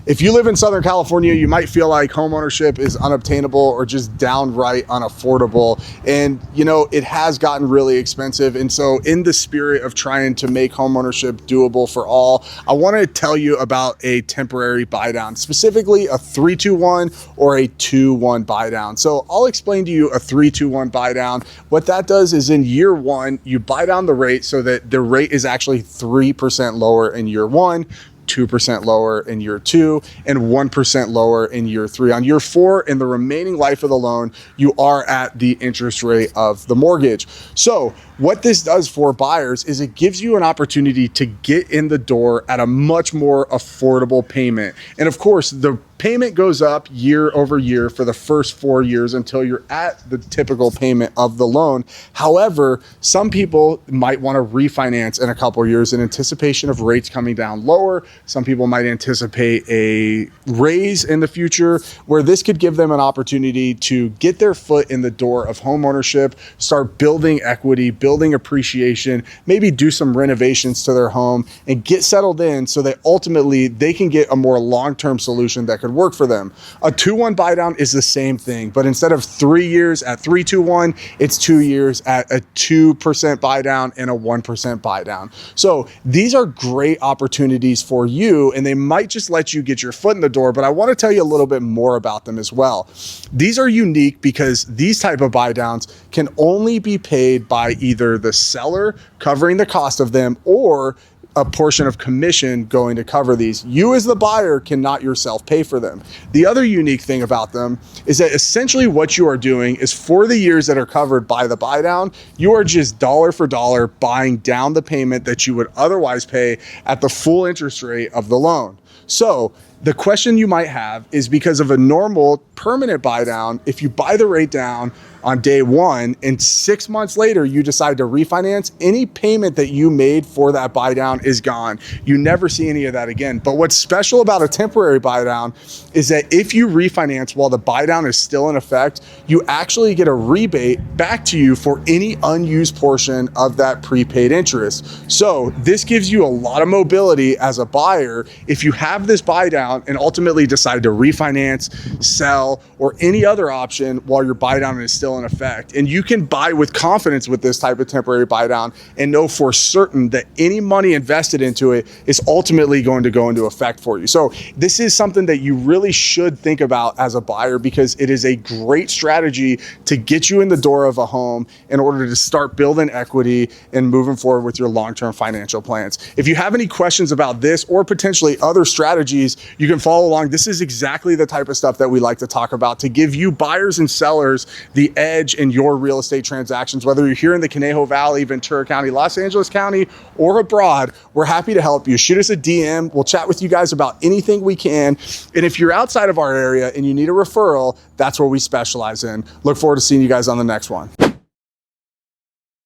If you live in Southern California, you might feel like homeownership is unobtainable or just downright unaffordable. And you know, it has gotten really expensive. And so in the spirit of trying to make homeownership doable for all, I want to tell you about a temporary buy down, specifically a 3-2-1 or a 2-1 buy down. So I'll explain to you a 3-2-1 buy down. What that does is in year one, you buy down the rate so that the rate is actually 3% lower in year one, 2% lower in year two, and 1% lower in year three. On year four, in the remaining life of the loan, you are at the interest rate of the mortgage. So what this does for buyers is it gives you an opportunity to get in the door at a much more affordable payment. And of course, the payment goes up year over year for the first 4 years until you're at the typical payment of the loan. However, some people might want to refinance in a couple of years in anticipation of rates coming down lower. Some people might anticipate a raise in the future, where this could give them an opportunity to get their foot in the door of homeownership, start building equity, building appreciation, maybe do some renovations to their home and get settled in so that ultimately they can get a more long-term solution that could work for them. A 2-1 buy down is the same thing, but instead of 3 years at 3-2-1, it's 2 years at a 2% buy down and a 1% buy down. So these are great opportunities for you, and they might just let you get your foot in the door, but I want to tell you a little bit more about them as well. These are unique because these type of buy downs can only be paid by either the seller covering the cost of them or a portion of commission going to cover these. You as the buyer cannot yourself pay for them. The other unique thing about them is that essentially what you are doing is for the years that are covered by the buy down, you are just dollar for dollar buying down the payment that you would otherwise pay at the full interest rate of the loan. So the question you might have is, because of a normal permanent buy down, if you buy the rate down on day one and 6 months later you decide to refinance, any payment that you made for that buy down is gone. You never see any of that again. But what's special about a temporary buy down is that if you refinance while the buy down is still in effect, you actually get a rebate back to you for any unused portion of that prepaid interest. So this gives you a lot of mobility as a buyer if you have this buy down and ultimately decide to refinance, sell, or any other option while your buy down is still in effect. And you can buy with confidence with this type of temporary buy down and know for certain that any money invested into it is ultimately going to go into effect for you. So this is something that you really should think about as a buyer, because it is a great strategy to get you in the door of a home in order to start building equity and moving forward with your long-term financial plans. If you have any questions about this or potentially other strategies, you can follow along. This is exactly the type of stuff that we like to talk about to give you buyers and sellers the edge in your real estate transactions. Whether you're here in the Conejo Valley, Ventura County, Los Angeles County, or abroad, we're happy to help you. Shoot us a DM. We'll chat with you guys about anything we can. And if you're outside of our area and you need a referral, that's what we specialize in. Look forward to seeing you guys on the next one.